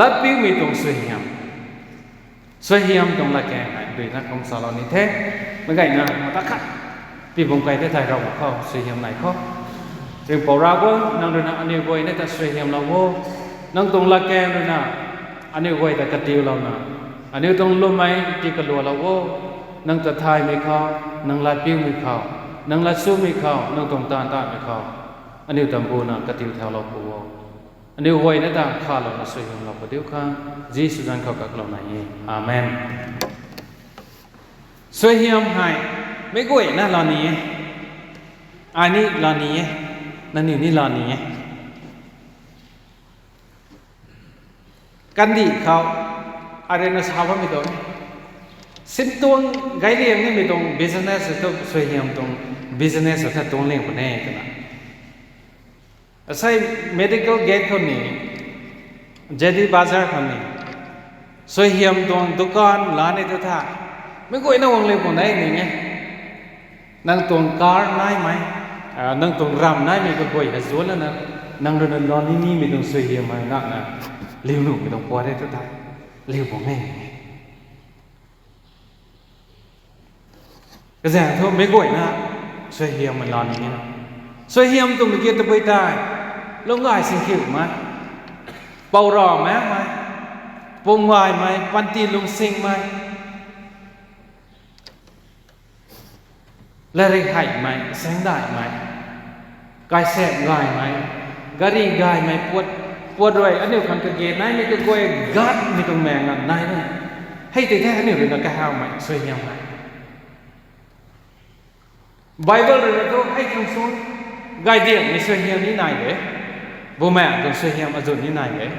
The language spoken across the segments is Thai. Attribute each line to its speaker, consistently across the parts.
Speaker 1: ลัดปิ้วมีตรงสวยงามตรงละแกงไหนโดยนักของสารนิเทศไม่ไงนะมาตะขัดปีบงไก่ได้ไทยเราเข้าสวยงามไหนเขาจึงปราบนั่งดูนะอันนี้ไว้ในแต่สวยงามเราโว้นั่งตรงละแกงดูนะอันนี้ไว้แต่กระติวเรานะอันนี้ตรงลมไม้ที่กระลัวเราโว้นั่งจะทายไม่เข้านั่งลัดปิ้วไม่เข้านั่งลัดสู้ไม่เข้านั่งตรงตาไม่เข้าอันนี้ตำบูนะกระติวแถวเราปูอันนี้ไว้ในแต่ข้าเราสวยงามเราประเดี๋ยวข้าจีสุจันเขากับเราไหนอาเมนสวยงามให้ไม่กุ้ยนะลานี้อันนี้ลานี้นั่นนี่ลานี้กันดีเขาอะไรนะสาวไม่ตรงสินตรงไกด์เลี้ยงนี่ไม่ตรง business ต้องสวยงามตรง business ถ้าตรงเลี้ยงคนนี้กันนะใช่ medical gate คนนี้เจดีย์บาซาร์คนนี้สวยงามตรงดุกานร้านในตัวท่าไม่กุ้ยนะวงเลี้ยงคนนี้นี่ไงนั่งตรงการไหนไหมนั่งตรงรำไหนไม่ก็กุ้ยแต่ส่วนแล้วนะนั่งเดินนอนนี่ไม่ต้องสวยงามมากนะเลี้ยวหนุ่มไม่ต้องปวดได้ตัวท่าเลี้ยวผมเองก็แสดงทั่วไม่กุ้ยนะสวยงามมันร้อนอย่างนี้นะสวยงามตรงนี้จะไปได้ลงง่ายสิ่งขิวมั้ยเป่ารอไหมปงวายไหมปันตีลงสิงไหมและเรียกให้ไหมแสงได้ไหมกายแสบง่ายไหมกระดิ่งง่ายไหมปวดด้วยอันนี้ขันกระเกยไหนไม่ก็กวยกัดไม่ต้องแมงนั่นไหนเลยให้แต่แท้อันนี้เรื่องกระห้าวไหมสวยงามไหมไบเบิลเรื่องก็ให้คำสอนกายเดียงไม่สวยงามนี่ไหนเลยบุแม่ต้องสวยงามอจุนนี่ไหนเลย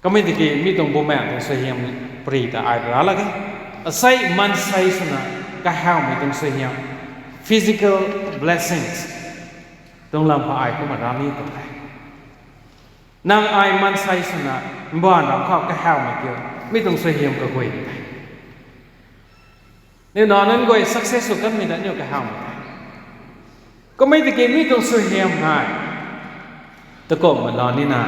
Speaker 1: ก็ไม่ตะกี้มีตรงบุแม่ต้องสวยงามปรีตาไอ้ร้าละกันใส่มันใส่สนะกระห้าวไม่ต้องสวยงาม physical blessings ต้องลำพาไอ้ก็มารามีตรงไหนนางไอ้มันใส่สนะบ้านเราเข้ากระห้าวไม่เกี่ยวไม่ต้องสวยงามก็กวยเนี่ยนอนนั้นกวย success สุดกันมีแต่เนี่ยกระห้าวไม่ได้ก็ไม่ตะกี้มีตรงสวยงามให้ตะโกนมันรอนี่นา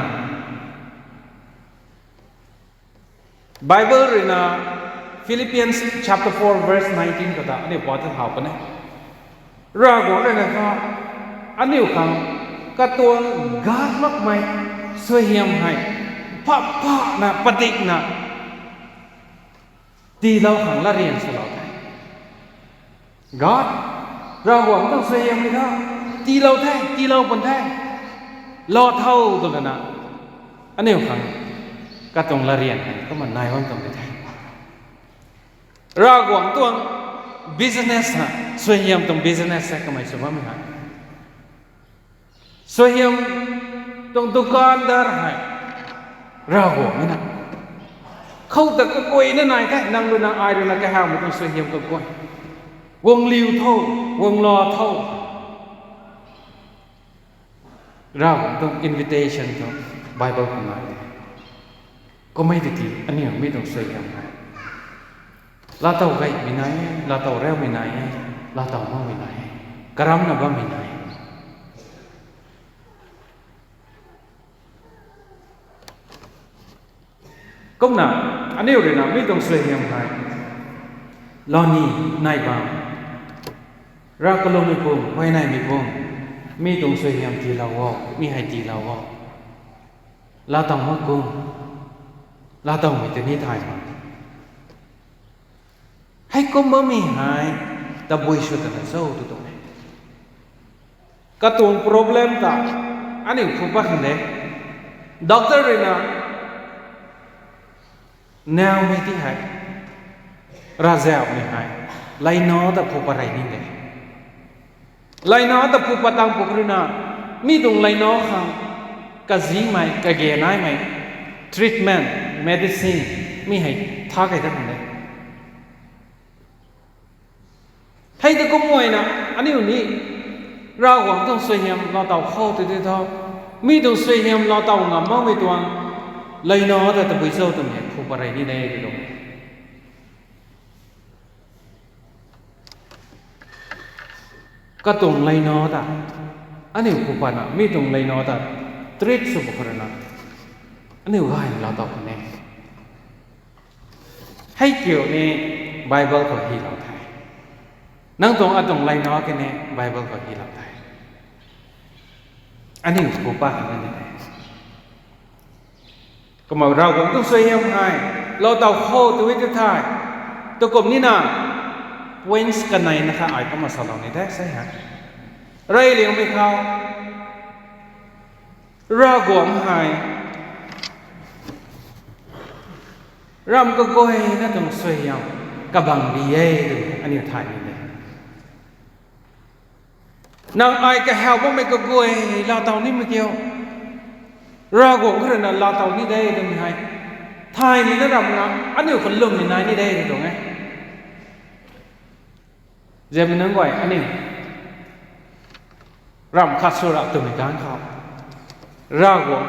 Speaker 1: Bible เรื่องนะ Philippians chapter 4 verse 19ก็ได้อันนี้พอจะถามกันนะรากของเรื่องนะครับอันนี้คำกระตัวกาดมากไหมสวยงามให้พระนะปฏิกนะที่เราขังละเรียนสลายกาดเราหวังต้องสวยงามไหมครับที่เราแท้ที่เราบนแท้รอเท่าตัวนั้นนะอันนี้คำก็ต้องละเรียนก็มันนายวันต้องไปแท้เราหวังตัว business นะสวยงามตรง business ก็ไม่ใช่ว่าไม่หายสวยงามตรงดุกานดาร์ให้เราหวังนะเขาแต่ก็กวยนั่นนายแค่นั่งดูนางอายดูนางแก่ห้าวมันต้องสวยงามก็กวยวงลิวเท่าวงรอเท่าเราต้อง invitation ต้อง Bible ของเราก็ไม่ได้กี่อันนี้ไม่ต้องสวยงามลาเต่าไก่ไม่ไหนลาเต่าเร็วไม่ไหนลาเต่ามั่งไม่ไหนกระรำน่ะบ้างไม่ไหนก็น่ะอันนี้เลยนะไม่ต้องสวยงามให้ลอนี่นายบ้างรักก็ลงไม่พุ่งไว้ในไม่พุ่งมีตรงสวยงามที่เราว่ามีให้ที่เราว่าเราต้องมั่งกุ้งเราต้องมีแต่นิทานให้ก็ไม่มีหายแต่บุยชุดนั้นเศร้าตัวตรงนี้ก็ตรง problem ต่างอันนี้คุณป้าคนเดียด็อกเตอร์เลยนะแนวไม่ที่หายราเจ้าไม่หายไล่น้อแต่ผู้ปะไรนี่เลยไล่น้อแต่ผู้ปะตังผู้กรุณามีตรงไล่น้อขังกะจีไหมกะเกยน่ายไหม treatment medicine มีให้ท่าใครทั้งนั้นให้แต่ก็มวยนะอันนี้อยู่นี่เราหวังต้องสวยงามเราเต่าเข้าตัวเท่ามีต้องสวยงามเราเต่างามมากไม่ตัวเลยน้อแต่ตะบุยเจ้าตัวนี้ผู้ปะไรนี่ได้ดู ก็ตรงไลนอตาอันนี้ผู้ปานะมีตรงไลนอตาตรีสุภครณะ อันนี้ว่าเราตอบกันแน่ให้เกี่ยวในไบเบิลของที่เราไทยนั่งตรงอันตรงไรน้อกันแน่ไบเบิลของที่เราไทยอันนี้กูป้าทำกันยังไงก็มาเราคงต้องช่วยยังไงเราเต่าโคตัววิธีไทยตัวกลุ่มนี้นะเว้นกันในนะคะไอ้ก็มาสอนในได้ใช่ไหมไรเลี้ยงไปเขาเรากวงหายรำก็ก้อยน่าต้องสวยยังกับบังดีเย่ดูอันนี้ถ่ายนี่เลยนางไอ้ก็เฮาบ่ไม่ก็ก้อยเราเต่านี่ไม่เกี่ยวเรากวงขนาดเราเต่านี่ได้ดูไม่ให้ถ่ายนี่น่ารำนะอันนี้คนลุ่มนี่นายนี่ได้ดูไงเจ้ามันนั่งก้อยอันนี้รำคัดสุระตัวในการเขาเรากวง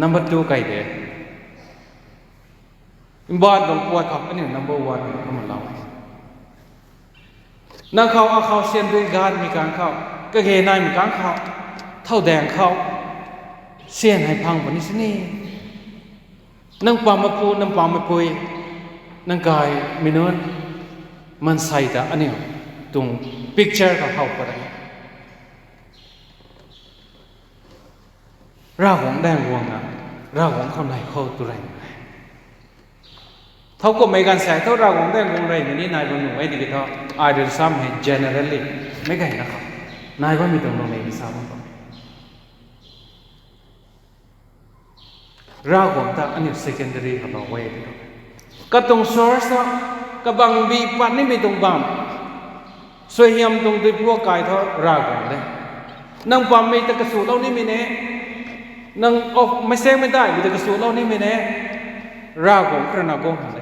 Speaker 1: number 2 ไก่เด็กบ้านตรงปวดเขาอันนี้ number 1ก็มันเรานั่งเขาเอาเขาเสียนด้วยการมีการเข้าก็เกนายมีการเข้าเท่าแดงเข้าเสียนให้พังปนิสนี่นั่งปามาพูนั่งปามาปุยนั่งกายมีนวลมันใส่แต่อันนี้ตรง picture กับเขาไปได้ร่างของแดงวงอ่ะร่างของเขาไหนเขาตัวไรเท่ากับไม่กันแสเท่าร่างของแดงวงไรนี่นายบางหนุ่มไอ้ดีก็อาจจะซ้ำให้ generally ไม่ไงนะครับนายว่ามีตรงไหนที่ซ้ำบ้างร่างของตาอันนี้ secondary ของเราไว้ดีก็ตรง source ก็บางบีปันนี่ไม่ตรงบางสวยยำตรงด้วยพวกกายเท่าร่างของได้นั่งปั๊มไม่ตะกระสุนเรานี่ไม่แน่นั่งออกไม่เซ็งไม่ได้มีแต่กระสุนเรานี่ไม่แน่รากของกระนาบงอะไร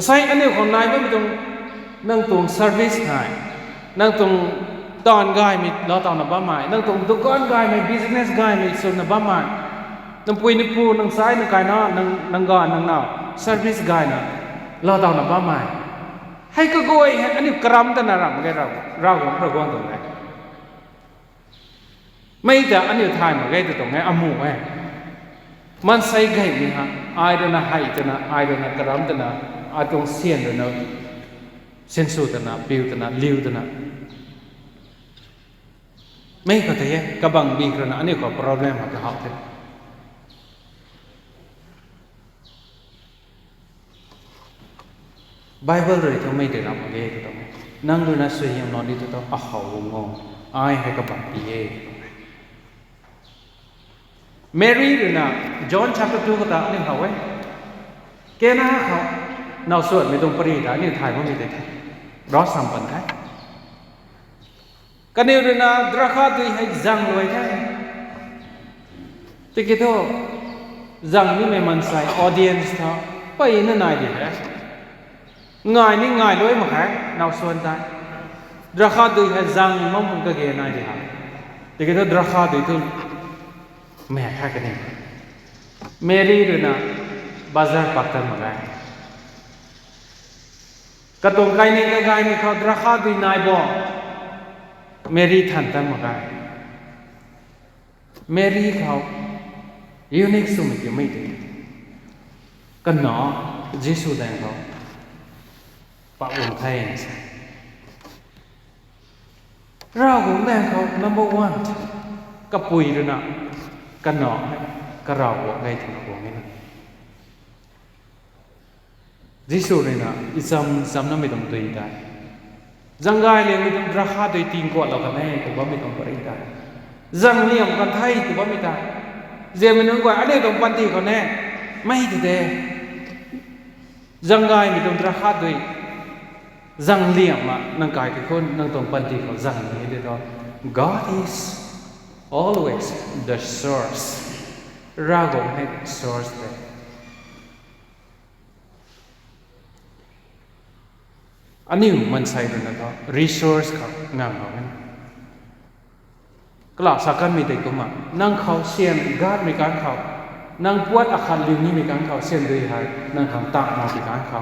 Speaker 1: ใส่อันนี้ของนายไม่ตรงนั่งตรงเซอร์วิสไงนั่งตรงตอนกายมีเราตอนนับบ้าไม้นั่งตรงตุกอนกายมีบิสเนสกายมีส่วนนับบ้าไม้นั่งปุยนิปูนั่งซ้ายนั่งกายน่ะนั่งกอนนั่งน่าเซอร์วิสกายน่ะเราตอนนับบ้าไม้ให้ก็โกยอันนี้กรัมแต่น่ารำกันเราของพระกวนตรงไหนไม่แต่อันนี้ทายมาไงตัวตรงไหนอามูไงมันใส่ไงนี่ฮะไอ้เรื่องให้ตัวน่ะไอ้เรื่องกระรำตัวน่ะอาตรงเสียนตัวน่ะเส้นสูตัวน่ะปิวตัวน่ะลิ้วตัวน่ะไม่ก็แต่ยังกบังบีกระน่ะอันนี้ก็ problem หากเขาเถอะไบเบิลเลยที่ไม่ได้รับมาไงตัวตรงนั่งดูนะสวยยังนอนดีตัวต้องอ้าวงงไอ้ให้กบังบีเอMary หรือนะ John chapter 2ก็ตามนี่เขาไว้แกน่าเขาเราสวดไม่ตรงปริยานี่ถ่ายว่ามีแต่รอสัมปันได้กันนี่หรือนะดราคาด้วยให้จังรวยได้ที่คิดว่าจังนี่ไม่มันใส่ audience ท่าไปนั่นนายดีนะง่ายนี่ง่ายรวยมั้งฮะเราสวดได้ดราคาด้วยให้จังมั่งมันก็เกณฑ์นายดีฮะที่คิดว่าดราคาด้วยทุนแม่ข้ากันเองเมรีหรือนะบาซาร์ปักตันมาไงกระตงไกนี่ก็ไงมีเขาราคาดีนายบอกเมรีทันตันมาไงเมรีเขายูนิคสุดที่ไม่ดีกันเนาะยิสุแดงเขาปะอุ่นไทยเราของแดงเขา number 1กับปุยหรือนะกันหนอก็เราบอกไงถึงบอกไงนะยิสุเลยนะอิสามนั้นไม่ต้องตัวได้จังไงเลยไม่ต้องราคาตัวตีนกว่าเรากันให้ตัวว่าไม่ต้องปริได้จังเลี่ยมกันไทยตัวว่าไม่ได้เจมันนึกว่าอันนี้ต้องปันตีเขาแน่ไม่ได้จังไงไม่ต้องราคาตัวจังเลี่ยมอ่ะนั่งกายทุกคนนั่งต้องปันตีเขาจังนี้เดี๋ยว God is always the source รากของให้ source เลยอันนี้มันใส่ด้วยนะครับ resource ครับงานเขาเนี่ยกล่าวสักการมีแต่กุมานั่งเขาเสียนกาดมีการเขานั่งปวดอาคารลิวนี้มีการเขาเสียนด้วยให้นั่งทำตากมามีการเขา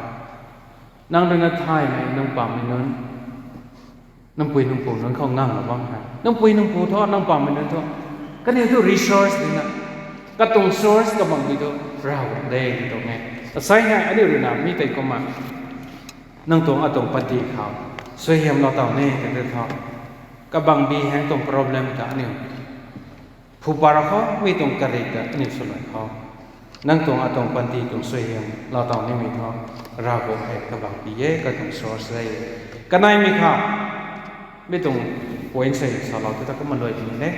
Speaker 1: นั่งด้วยนัดไทยไหมนั่งปั๊มมีนั้นนั่งปุยนั่งปูนั่งเขาง่างหรือบ้างไงนั่งปุยนั่งปูทอดนั่งปั๊มมีนั้นทอด cái này tu resource đi nè cái tung source cái bằng gì tu rau đây thì tu nghe sai ngay anh điều nào mi tay công mà nâng tung ở tung pati khảo suy hiểm lo tàu này cái thứ thọ cái bằng bi hàng tung problem cả anh điều phụ bà khó mi tung cái gì cả anh điều sửa lại khó nâng tung ở tung pati tung suy hiểm lo tàu này mi thọ rau cũng hay cái bằng bi cái tung source đây cái này mi khảo mi tung point xây sau đó chúng ta có một lời gì đấy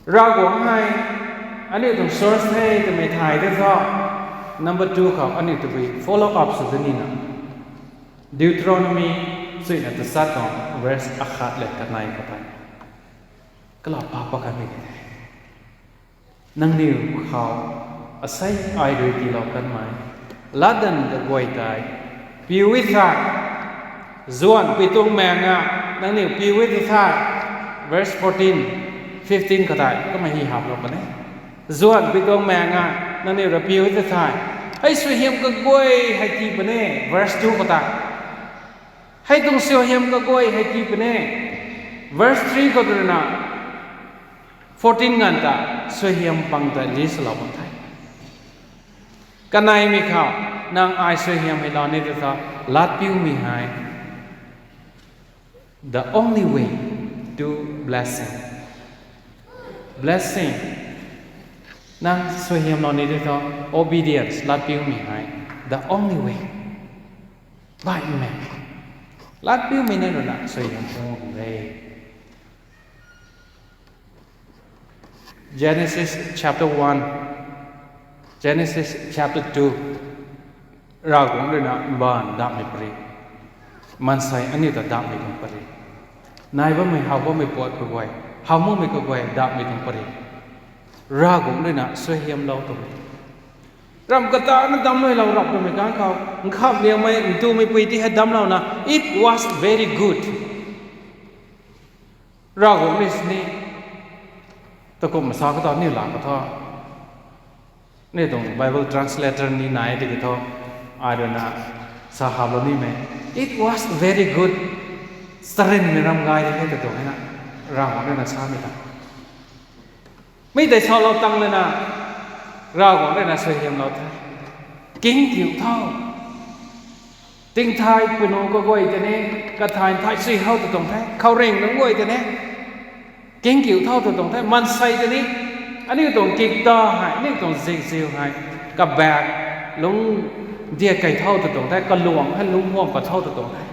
Speaker 1: rau cũng hay anh điều tung source này thì mi thay thế thọ number 2 khảo anh điều bị follow up sự tình nào Deuteronomy suy là từ sát còn verse akhat lệ cái này có phải cái lọ papa cái này năng điều khảo asai ai đối thì lọ cái này ladan the boy tai piu with that zuan pitung mẹ ngạ năng điều piu with that verse 14 15 cái này có mà hi học lọ cái này zuan pitung mẹ ngạ năng điều là piu with that hay suy hiểm cái boy hay gì bên này verse 2 cái này hay tung siêu hiểm cái coi hay chi bên này verse 3 có từ nào 14 ngàn ta siêu hiểm bằng tại lý sở bằng thay cái này mi khảo nàng ai siêu hiểm hay lo nên được sao lát piu mi hai the only way to blessing nàng siêu hiểm lo nên được sao obedience lát piu mi hai the only way by me lát piu mình nên là suy hiểm không đây Genesis chapter 1 Genesis chapter 2 ra cũng được là ban đam mê pari man sai anh ta đam mê không pari nai ba mày học ba mày bọt cái quay học mơ mày cái quay đam mê không pari ra cũng được là suy hiểm lâu tụi ram kata nó đâm noi lâu rập rồi mình cán khao khắp miệng mày tu mày quỳ thì hết đâm lâu na it was very good ra cũng đi xin tôi cũng sao cái đó như là cái đó này tụng Bible translator ni này thì cái đó ai đó na sahab lo ni mày it was very good stren mình ram gai thì cái đó này ra cũng là sao vậy ta mấy tại sao lâu tăng lên na ra cũng đây là sự hiểm lâu thay kính chịu thao tinh thai quyền ông có quay cho nên cả thai suy hao từ tổng thái khâu rèn nó quay cho nên kính chịu thao từ tổng thái man say cho nên anh ấy tổng kịch to hay anh ấy tổng dịu hay cả bạc lúng dia cày thao từ tổng thái cả luồng hay lúng hoang cả thao từ tổng thái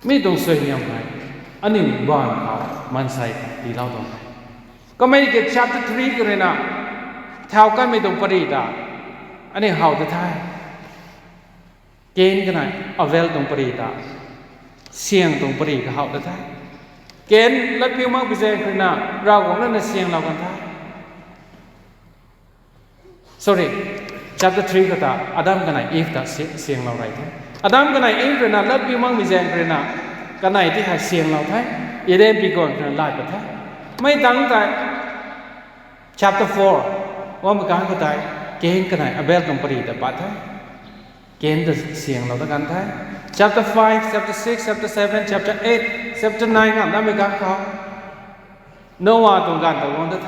Speaker 1: mấy tổng sự hiểm hay anh ấy bàn khảo man say đi lao tổng thái có mấy cái chapter 3 cái này nào theo cái mấy đồng pari đã anh ấy học được thay kén cái này avel đồng pari đã xiềng đồng pari cái học được thay kén lấy phiêu mang bây giờ cái nào rau cũng là xiềng nào còn thay sorry chapter 3 cái ta Adam cái này Eve đã xiềng nào này thôi Adam cái này Eve cái nào lấy phiêu mang bây giờ cái nào cái này thì hay xiềng nào thay Eden bị còn cái lại cái thay mấy tăng tại chapter 4 ว่ามันการก็ได้เกณฑ์กันไหนอเบลต้องปฏิบัติบัตรให้เกณฑ์จะเสียงเราต้องการให้ chapter 5 chapter 6 chapter 7 chapter 8 chapter 9ครับนั่นเป็นการเขาโนวาต้องการตัววันที่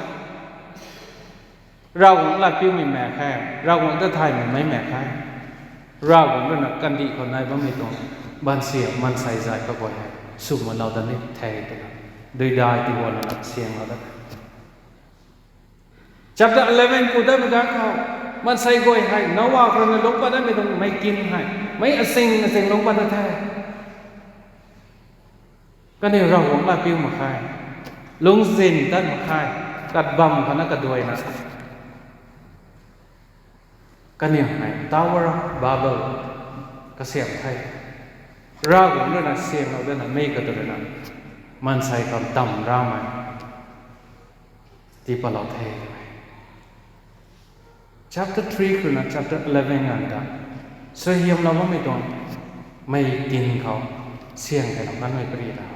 Speaker 1: เราของเราพิ้วไม่แม่แค่เราของที่ไทยมันไม่แม่แค่เราของเราเนี่ยกันดีคนไหนบ้างไม่ตรงบ้านเสียมันใส่ใจก็บ่อยสุ่มมันเราตอนนี้แทงตัวโดยได้ที่วันนั้นเสียงเราได้chapter 11 กูได้ไปกันเขามันใส่กอยให้นว่าคนนั้นลงไปได้ไม่ต้องไม่กินให้ไม่สิ่งลงไปได้แท้ก็เนี่ยเราหวังลาปิ้วมาขายลุงซินตั้งมาขายกัดบำพนักกระด้วยนะก็เนี่ยให้ Tower of Babel ก็เสียงไทยเราหวังด้วยนะเสียงเราด้วยนะไม่กระตัวนะมันใส่คำต่ำรามันที่ปลอดภัยchapter 3 คือนะ chapter 11 นั่นได้เสียงเราไม่ต้องไม่กินเขาเสียงแต่เราไม่ปรีดา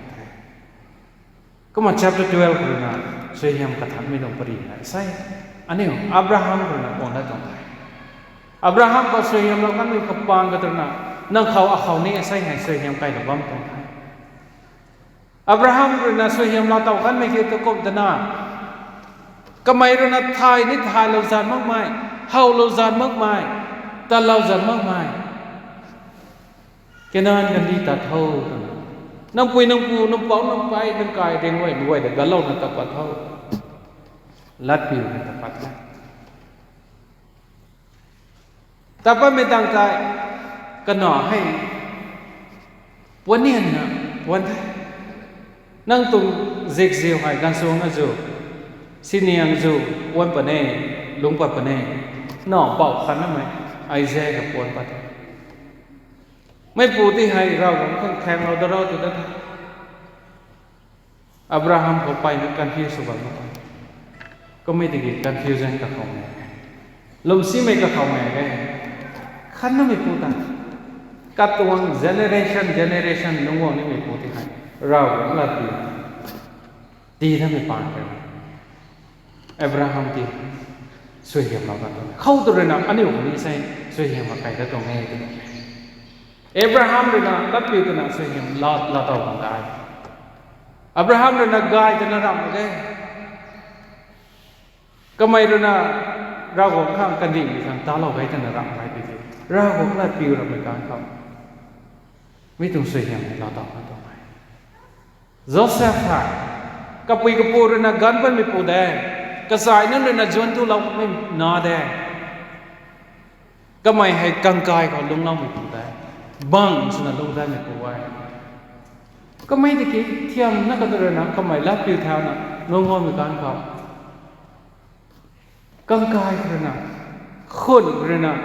Speaker 1: ก็มา chapter 12 คือนะเสียงกระทำไม่ต้องปรีดาใช่อันนี้อับราฮัมคือนะองค์ได้ตรงไหนอับราฮัมก็เสียงเราไม่กับปางกันตรงนั้นนั่งเขาเอาเขานี่ใช่ไงเสียงไกลหรือบ้างตรงไหน อับราฮัมเรื่องนั้นสวยเฮียมเราเต่ากันไม่เคยตะกบตะนาก็ไม่เรื่องนั้นทายนิทานเราจานมากมายเฮาเราจานมากมายแต่เราจานมากมายแค่นั้นกันดีตัดเท่าน้ำปุยน้ำปูน้ำเปาน้ำไปน้ำกายเรียงไว้ด้วยแต่กันเล่านั่นตะปัดเท่าลัดปิวนั่นตะปัดได้แต่ก็ไม่ตั้งใจก็หน่อให้วันนี้นะวันที่นั่งตรงเซ็กซี่ให้กันส่งนะจูสิเนียงจูวันปนเน่ลุงปัดปนเน่หน่อเป่าขันนั่นไหมไอเซ่กับปวนปัดไม่ปูที่ให้เราของแข่งเราตัวเราตัวนั้นอับราฮัมเขาไปในการพิสูจน์แบบนั้นก็ไม่ได้กี่การพิสูจน์กับเขาแม่ลมซีไม่กับเขาแม่ไงขันนั่นไม่ปูตันกับตัวเจเนเรชันนุ่งนี่ไม่ปูที่ให้เราละดีถ้าไม่ปานกันอับราฮัมที่สวยเยี่ยมเรากันเขาตัวเรื่องอันนี้ผมนี่ใช่สวยเยี่ยมมาใครก็ตรงนี้ตัวอับราฮัมเรื่องตัดผิวตัวนั้นสวยเยี่ยมลาต่อกันได้อับราฮัมเรื่องกายตัวนั้นรำเลยก็ไม่เรื่องเราของข้างกันดิ่งทางตาเราไว้ตัวนั้นรำไว้ไปทีเราของลาผิวเราเป็นการเขาไม่ต้องสวยเยี่ยมลาต่อกันตรงไหนโจเซฟฮะกับปุยกับปูเรื่องกันเป็นไม่ปูได้กษัตริย์นั้นเรื่องจวนทุเราไม่นาได้ก็ไม่ให้กังกายของลุงเราไม่ปูได้บังสนับลุงได้ไม่ปูไว้ก็ไม่ได้คิดเทียมนักการเมืองก็ไม่รับผิดแทนนะลุงว่ามีการเขากังกายเรื่องคนเรื่อง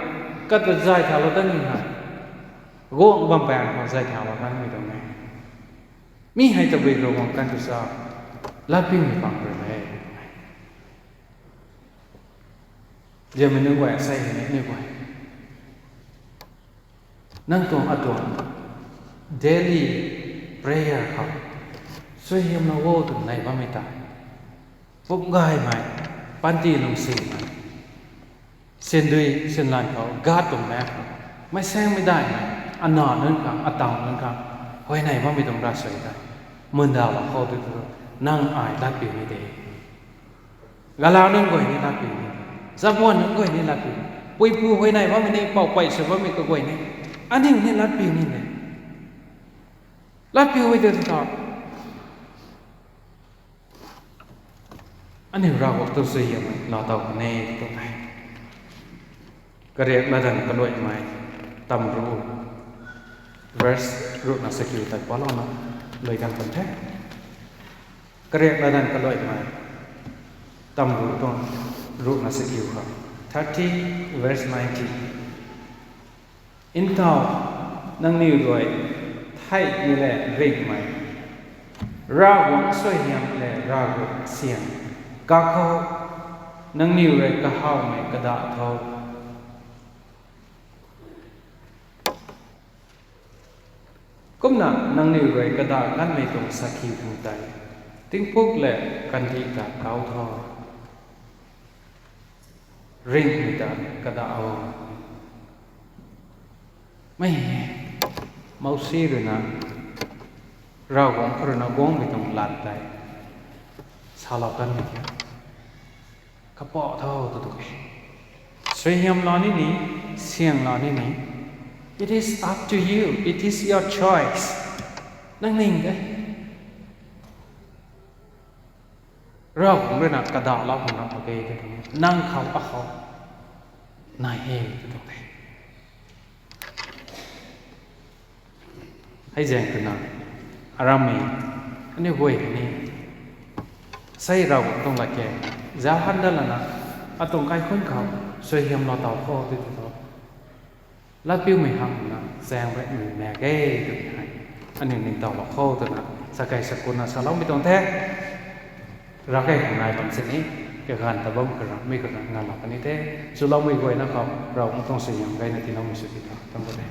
Speaker 1: ก็จะใจแถวเราตั้งยังไงโง่บางแปลงของใจแถวเราตั้งไม่ตรงไหนมีให้จะไปรู้ของการศึกษารับผิดมีความเป็นไปเดี๋ยวมันนึกว่าใส่เห็นนึกว่านั่งตรงอัดตัว daily prayer ครับช่วยเยี่ยมเราโว้ถึงไหนบ้างไม่ตายพบง่ายไหมปันตีลงสิ่งไหมเส้นด้วยเส้นลานเขากาดตรงแม่ครับไม่แซงไม่ได้ไหมอันนอนนั่นครับอันต่างนั่นครับไว้ไหนว่าไม่ต้องรักษาได้เมื่อดาวเขาดูนั่งอายรักปีนี้เด้กาลานั่งก่อยนี่รักปีนี้สับวันนั่งก่อยนี่รักปีปุยปูไว้ไหนว่าไม่ได้เป่าไปเสว่าไม่ก็ก่อยนี่อันนี้นี่รักปีนี้เลยรักปีไว้เดินต่ออันนี้เราต้องเสียมั้ยเราต้องในตรงไหนก็เรียกมาดันก็ด้วยไหมตำรู้ verse รู้นักสกิลแต่พอเราเนาะเลยกันคนแท้ก็เรียกมาดันก็ด้วยไหมตำรู้ต้องรู้นักสกิลครับ30 verse 90 อินเท่านั่งนิ้วด้วยไทยนี่แหละเรียกไหมราหวังสวยงามและราหวังเสียงกะเขานั่งนิ้วเลยกะเข้าไหมกระดาษเท่าก็น่ะนั่งนิ้วเลยกระดาษกันไม่ตรงสักขีดใจทิ้งพวกแหละกันที่กะเก้าท่อริ่งไม่ได้กระดาษเอาไม่เมาซีหรือนะเราของครณกงไม่ต้องหลัดใจสาลากันไม่แค่กระเป๋าเท่าตัวเองสวยงามล้อนี่นี่เสียงล้อนี่นี่ it is up to you it is your choice นั่งนิ่งเลยเราของเรื่องกระดาษเราของเราโอเคนั่งเขาปะเขานายเองตัวเองให้แจ้งกันนะอารามมีอันนี้ห่วยนี่ใส่เราต้องละแกจะหันด้านละนะอะตรงใกล้คนเขาสวยเยี่ยมเราเต่าพ่อที่ตัวแล้วปิ้วไม่หักนะแซงไปแม่แก่ตัวไหนอันนี้หนึ่งเต่าเราเข้าตัวนะสกายสกุลนะสาวไม่ต้องแท้รักแก่ของนายบางสิ่งนี้เกี่ยวกับแต่บ่มกระไม่กระงานหลักอันนี้แท้สุดเราไม่ห่วยนะครับเราต้องเสียงไกลในที่น้องมีสุขภาพทั้งหมดเลย